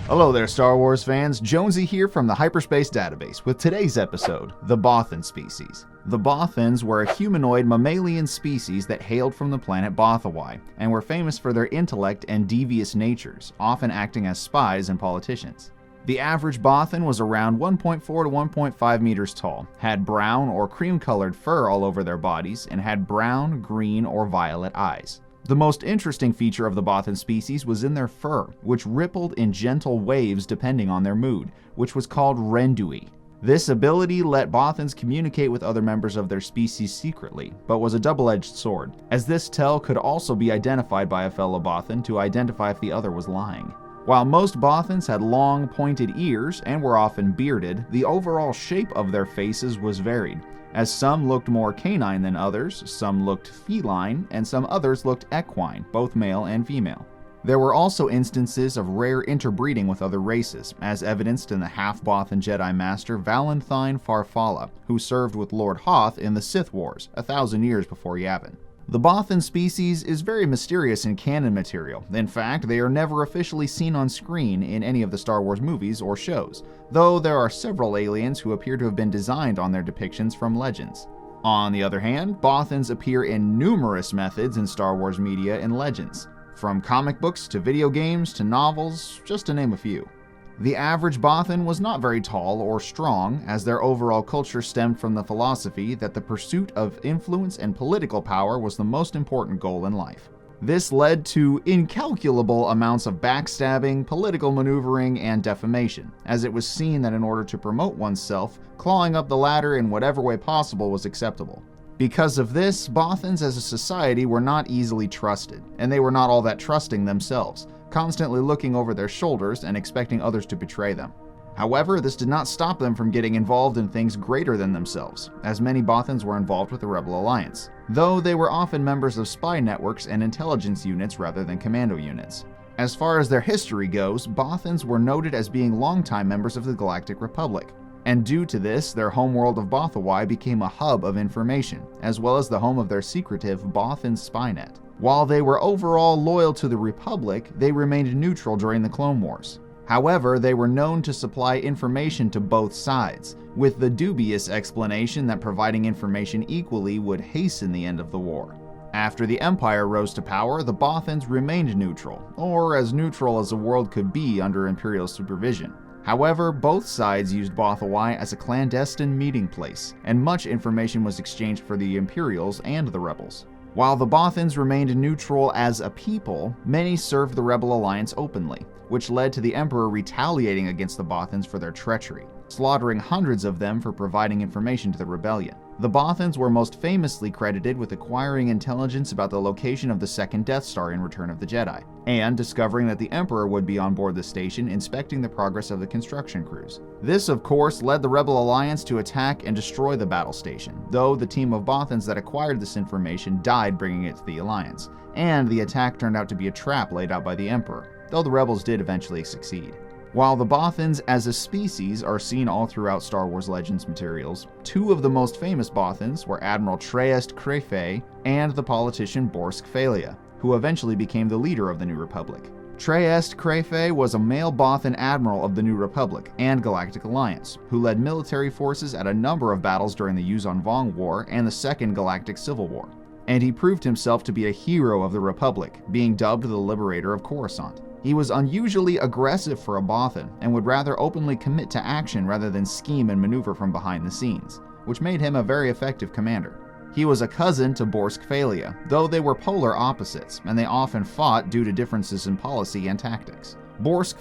Hello there, Star Wars fans. Jonesy here from the Hyperspace Database with today's episode, the Bothan Species. The Bothans were a humanoid mammalian species that hailed from the planet Bothawai and were famous for their intellect and devious natures, often acting as spies and politicians. The average Bothan was around 1.4 to 1.5 meters tall, had brown or cream-colored fur all over their bodies, and had brown, green, or violet eyes. The most interesting feature of the Bothan species was in their fur, which rippled in gentle waves depending on their mood, which was called rendui. This ability let Bothans communicate with other members of their species secretly, but was a double-edged sword, as this tell could also be identified by a fellow Bothan to identify if the other was lying. While most Bothans had long, pointed ears and were often bearded, the overall shape of their faces was varied, as some looked more canine than others, some looked feline, and some others looked equine, both male and female. There were also instances of rare interbreeding with other races, as evidenced in the half-Bothan Jedi Master Valenthyne Farfalla, who served with Lord Hoth in the Sith Wars, 1,000 years before Yavin. The Bothan species is very mysterious in canon material. In fact, they are never officially seen on screen in any of the Star Wars movies or shows, though there are several aliens who appear to have been designed on their depictions from legends. On the other hand, Bothans appear in numerous methods in Star Wars media and legends, from comic books to video games to novels, just to name a few. The average Bothan was not very tall or strong, as their overall culture stemmed from the philosophy that the pursuit of influence and political power was the most important goal in life. This led to incalculable amounts of backstabbing, political maneuvering, and defamation, as it was seen that in order to promote oneself, clawing up the ladder in whatever way possible was acceptable. Because of this, Bothans as a society were not easily trusted, and they were not all that trusting themselves, constantly looking over their shoulders and expecting others to betray them. However, this did not stop them from getting involved in things greater than themselves, as many Bothans were involved with the Rebel Alliance, though they were often members of spy networks and intelligence units rather than commando units. As far as their history goes, Bothans were noted as being longtime members of the Galactic Republic, and due to this, their homeworld of Bothawai became a hub of information, as well as the home of their secretive Bothan spy net. While they were overall loyal to the Republic, they remained neutral during the Clone Wars. However, they were known to supply information to both sides, with the dubious explanation that providing information equally would hasten the end of the war. After the Empire rose to power, the Bothans remained neutral, or as neutral as the world could be under Imperial supervision. However, both sides used Bothawai as a clandestine meeting place, and much information was exchanged for the Imperials and the Rebels. While the Bothans remained neutral as a people, many served the Rebel Alliance openly, which led to the Emperor retaliating against the Bothans for their treachery, slaughtering hundreds of them for providing information to the rebellion. The Bothans were most famously credited with acquiring intelligence about the location of the second Death Star in Return of the Jedi, and discovering that the Emperor would be on board the station inspecting the progress of the construction crews. This, of course, led the Rebel Alliance to attack and destroy the battle station, though the team of Bothans that acquired this information died bringing it to the Alliance, and the attack turned out to be a trap laid out by the Emperor, though the Rebels did eventually succeed. While the Bothans as a species are seen all throughout Star Wars Legends materials, two of the most famous Bothans were Admiral Traest Crefei and the politician Borsk, who eventually became the leader of the New Republic. Traest Crefei was a male Bothan admiral of the New Republic and Galactic Alliance, who led military forces at a number of battles during the Yuuzhan Vong War and the Second Galactic Civil War, and he proved himself to be a hero of the Republic, being dubbed the Liberator of Coruscant. He was unusually aggressive for a Bothan, and would rather openly commit to action rather than scheme and maneuver from behind the scenes, which made him a very effective commander. He was a cousin to Borsk, though they were polar opposites, and they often fought due to differences in policy and tactics. Borsk,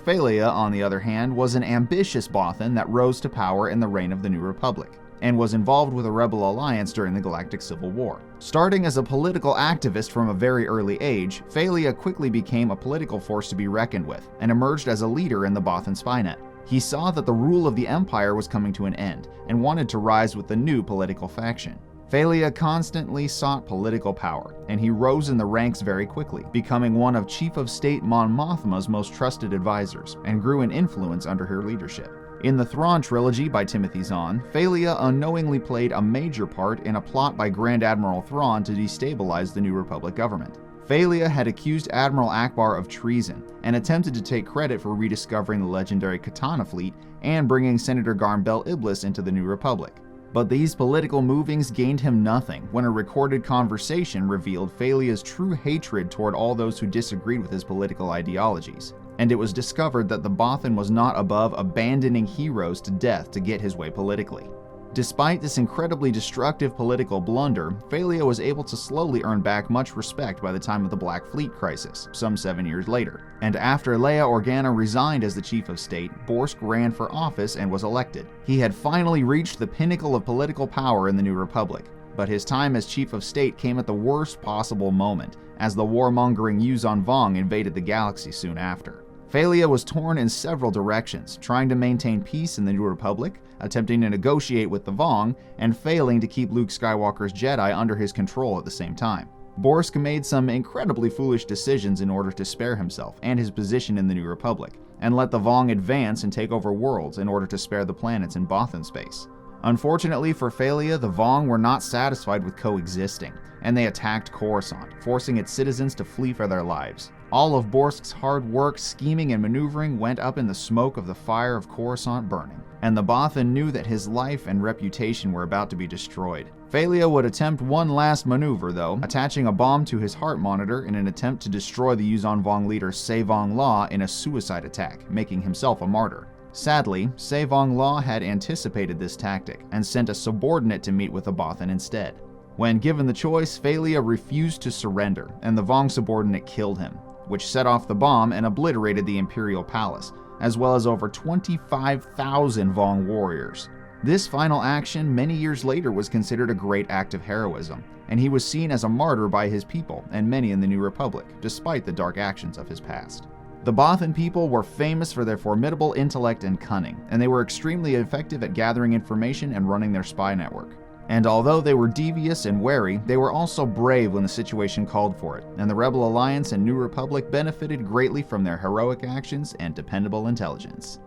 on the other hand, was an ambitious Bothan that rose to power in the reign of the New Republic, and was involved with the Rebel Alliance during the Galactic Civil War. Starting as a political activist from a very early age, Phalia quickly became a political force to be reckoned with, and emerged as a leader in the Bothan Spynet. He saw that the rule of the Empire was coming to an end, and wanted to rise with the new political faction. Phalia constantly sought political power, and he rose in the ranks very quickly, becoming one of Chief of State Mon Mothma's most trusted advisors, and grew in influence under her leadership. In the Thrawn trilogy by Timothy Zahn, Phalia unknowingly played a major part in a plot by Grand Admiral Thrawn to destabilize the New Republic government. Phalia had accused Admiral Akbar of treason and attempted to take credit for rediscovering the legendary Katana fleet and bringing Senator Garm Bel Iblis into the New Republic. But these political movings gained him nothing when a recorded conversation revealed Phalia's true hatred toward all those who disagreed with his political ideologies. And it was discovered that the Bothan was not above abandoning heroes to death to get his way politically. Despite this incredibly destructive political blunder, Phalia was able to slowly earn back much respect by the time of the Black Fleet crisis, some 7 years later. And after Leia Organa resigned as the Chief of State, Borsk ran for office and was elected. He had finally reached the pinnacle of political power in the New Republic, but his time as Chief of State came at the worst possible moment, as the warmongering Yuuzhan Vong invaded the galaxy soon after. Phalia was torn in several directions, trying to maintain peace in the New Republic, attempting to negotiate with the Vong, and failing to keep Luke Skywalker's Jedi under his control at the same time. Borsk made some incredibly foolish decisions in order to spare himself and his position in the New Republic, and let the Vong advance and take over worlds in order to spare the planets in Bothan space. Unfortunately for Phalia, the Vong were not satisfied with coexisting, and they attacked Coruscant, forcing its citizens to flee for their lives. All of Borsk's hard work, scheming, and maneuvering went up in the smoke of the fire of Coruscant burning, and the Bothan knew that his life and reputation were about to be destroyed. Phalia would attempt one last maneuver, though, attaching a bomb to his heart monitor in an attempt to destroy the Yuuzhan Vong leader Sae-Vong La in a suicide attack, making himself a martyr. Sadly, Sae-Vong La had anticipated this tactic and sent a subordinate to meet with the Bothan instead. When given the choice, Phalia refused to surrender, and the Vong subordinate killed him, which set off the bomb and obliterated the Imperial Palace, as well as over 25,000 Vong warriors. This final action many years later was considered a great act of heroism, and he was seen as a martyr by his people and many in the New Republic, despite the dark actions of his past. The Bothan people were famous for their formidable intellect and cunning, and they were extremely effective at gathering information and running their spy network. And although they were devious and wary, they were also brave when the situation called for it, and the Rebel Alliance and New Republic benefited greatly from their heroic actions and dependable intelligence.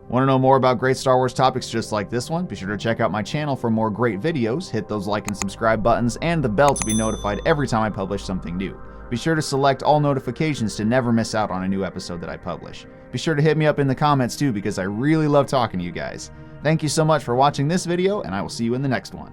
Want to know more about great Star Wars topics just like this one? Be sure to check out my channel for more great videos, hit those like and subscribe buttons, and the bell to be notified every time I publish something new. Be sure to select all notifications to never miss out on a new episode that I publish. Be sure to hit me up in the comments too, because I really love talking to you guys. Thank you so much for watching this video, and I will see you in the next one.